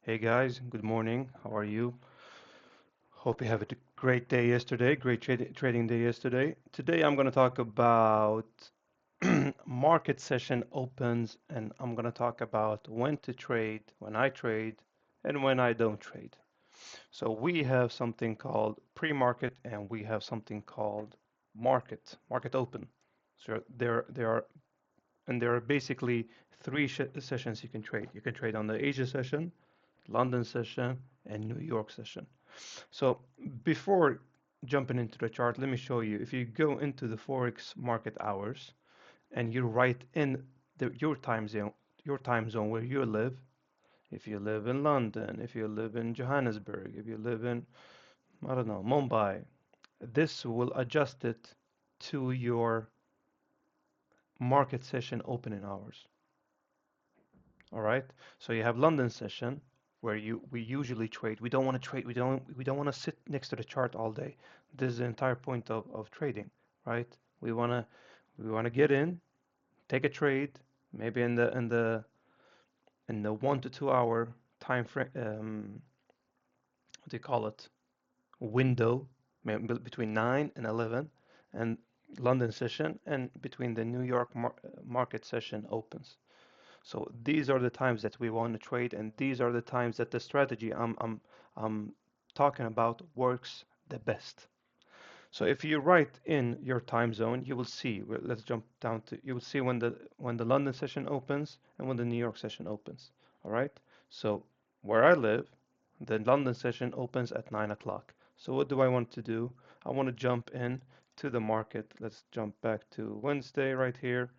Hey guys, good morning. How are you? Hope you have a great day yesterday, great trading day yesterday. Today I'm going to talk about market session opens and I'm going to talk about when to trade, when I trade, and when I don't trade. So we have something called pre-market and we have something called market open. So there are basically three sessions you can trade. You can trade on the Asia session, London session, and New York session. So before jumping into the chart, let me show you. If you go into the Forex market hours and you write in your time zone where you live, if you live in London, if you live in Johannesburg, if you live in, I don't know, Mumbai, this will adjust it to your market session opening hours. All right. So you have London session where we usually trade. We don't want to trade. We don't want to sit next to the chart all day. This is the entire point of trading, right? We wanna we wanna get in, take a trade, maybe in the 1 to 2 hour time frame. What do you call it? Window between 9 and 11, and London session, and between the New York market session opens. So these are the times that we want to trade, and these are the times that the strategy I'm talking about works the best. So if you write in your time zone, you will see. Let's jump down to. You will see when the London session opens and when the New York session opens. All right. So where I live, the London session opens at 9 o'clock. So what do I want to do? I want to jump in to the market. Let's jump back to Wednesday right here.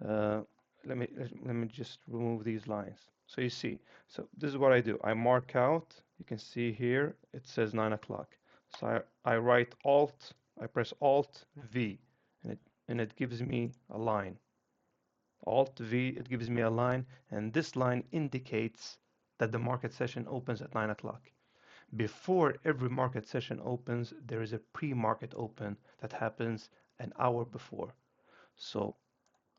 Uh, let me just remove these lines. So you see, so this is what I do. I mark out. You can see here it says 9 o'clock. So I write Alt. I press Alt V, and it gives me a line. Alt V. It gives me a line, and this line indicates that the market session opens at 9 o'clock. Before every market session opens, there is a pre-market open that happens an hour before. So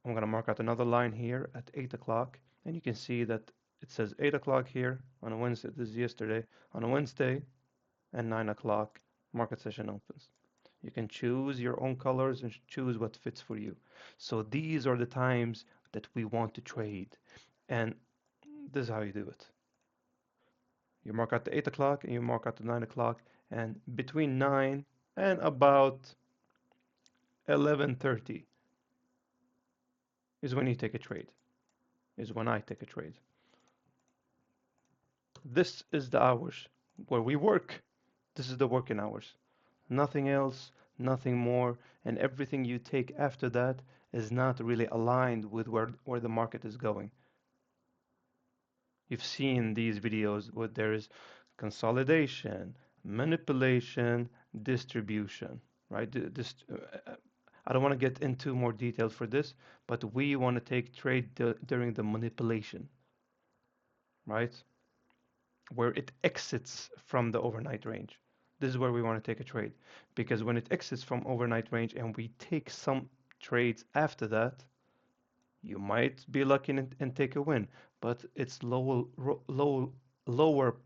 I'm going to mark out another line here at 8 o'clock, and you can see that it says 8 o'clock here on a Wednesday. This is yesterday. On a Wednesday and 9 o'clock, market session opens. You can choose your own colors and choose what fits for you. So these are the times that we want to trade, and this is how you do it. You mark out the 8 o'clock and you mark out the 9 o'clock, and between 9 and about 11:30 is when you take a trade, is when I take a trade. This is the hours where we work. This is the working hours. Nothing else, nothing more, and everything you take after that is not really aligned with where the market is going. You've seen these videos where there is consolidation, manipulation, distribution, right? I don't want to get into more detail for this, but we want to take trade during the manipulation, right? Where it exits from the overnight range. This is where we want to take a trade, because when it exits from overnight range and we take some trades after that, you might be lucky and take a win, but it's lower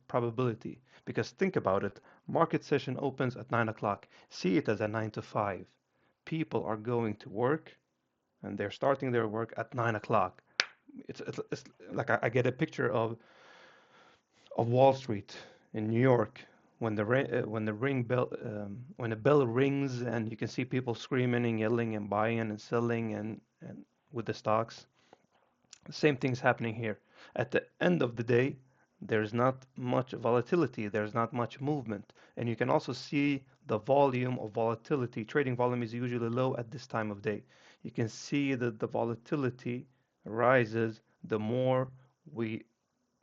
probability. Because think about it, market session opens at 9 o'clock. See it as a 9 to 5. People are going to work and they're starting their work at 9 o'clock. It's like I get a picture of Wall Street in New York when the when the bell rings and you can see people screaming and yelling and buying and selling and with the stocks. The same thing's happening here. At the end of the day, there's not much volatility, there's not much movement, and you can also see the volume of volatility. Trading volume is usually low at this time of day. You can see that the volatility rises the more we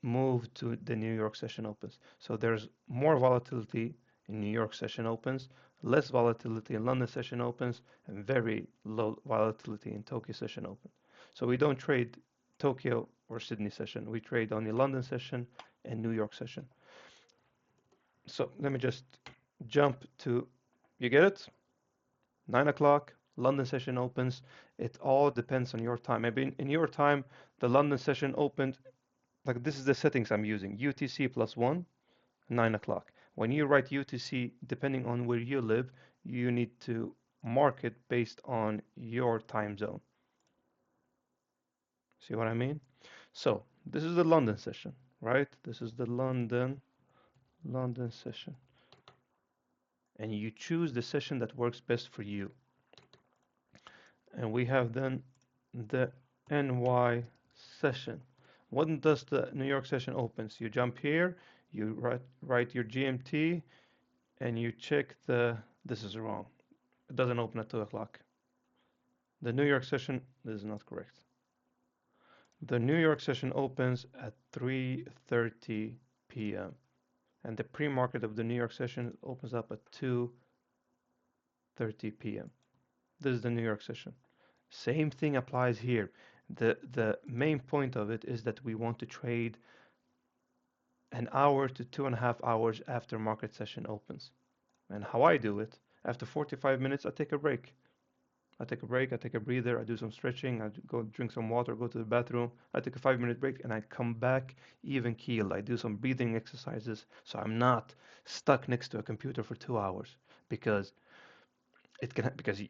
move to the New York session opens. So there's more volatility in New York session opens, less volatility in London session opens, and very low volatility in Tokyo session open. So we don't trade Tokyo or Sydney session. We trade only London session and New York session. So let me just jump to, you get it? 9 o'clock, London session opens. It all depends on your time. Maybe in your time, the London session opened like this is the settings I'm using. UTC plus 1, 9 o'clock. When you write UTC, depending on where you live, you need to mark it based on your time zone. See what I mean? So this is the London session, right? This is the London session. And you choose the session that works best for you. And we have then the NY session. When does the New York session opens? You jump here, you write your GMT, and you check the, this is wrong. It doesn't open at 2 o'clock. The New York session, this is not correct. The New York session opens at 3:30 p.m. and the pre-market of the New York session opens up at 2:30 p.m. This is the New York session. Same thing applies here. The main point of it is that we want to trade an hour to 2.5 hours after market session opens. And how I do it, after 45 minutes, I take a break. I take a break, I take a breather, I do some stretching, I go drink some water, go to the bathroom, I take a 5 minute break, and I come back even keeled. I do some breathing exercises so I'm not stuck next to a computer for 2 hours because because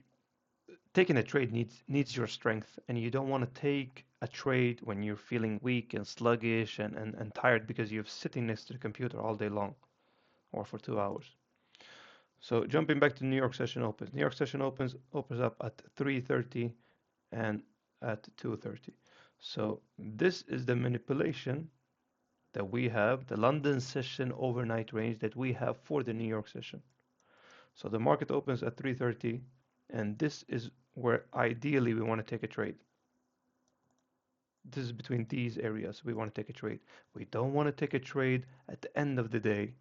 taking a trade needs your strength, and you don't want to take a trade when you're feeling weak and sluggish and tired because you're sitting next to the computer all day long or for 2 hours. So jumping back to New York session opens. New York session opens up at 3:30 and at 2:30. So this is the manipulation that we have, the London session overnight range that we have for the New York session. So the market opens at 3:30, and this is where ideally we want to take a trade. This is between these areas we want to take a trade. We don't want to take a trade at the end of the day.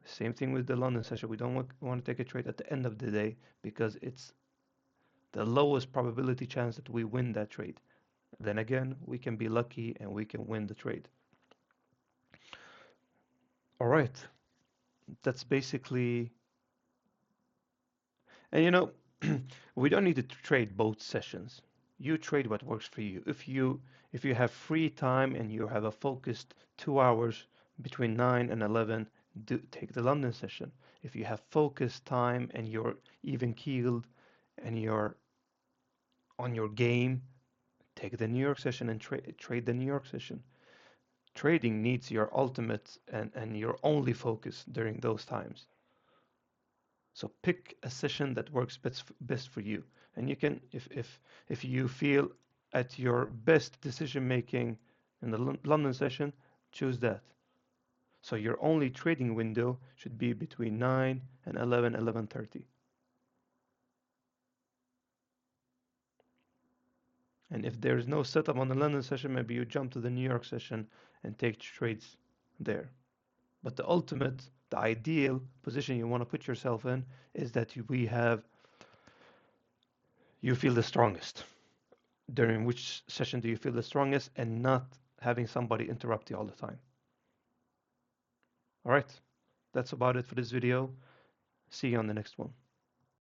Same thing with the London session. We don't want to take a trade at the end of the day because it's the lowest probability chance that we win that trade. Then again, we can be lucky and we can win the trade. All right, that's basically, and we don't need to trade both sessions. You trade what works for you. If you have free time and you have a focused 2 hours between 9 and 11, take the London session. If you have focused time and you're even keeled and you're on your game, take the New York session and trade the New York session. Trading needs your ultimate and your only focus during those times. So pick a session that works best for you. And you can, if you feel at your best decision making in the London session, choose that. So your only trading window should be between 9 and 11, 11:30. And if there's no setup on the London session, maybe you jump to the New York session and take trades there. But the ultimate, the ideal position you want to put yourself in is that you feel the strongest. During which session do you feel the strongest and not having somebody interrupt you all the time. All right, that's about it for this video. See you on the next one.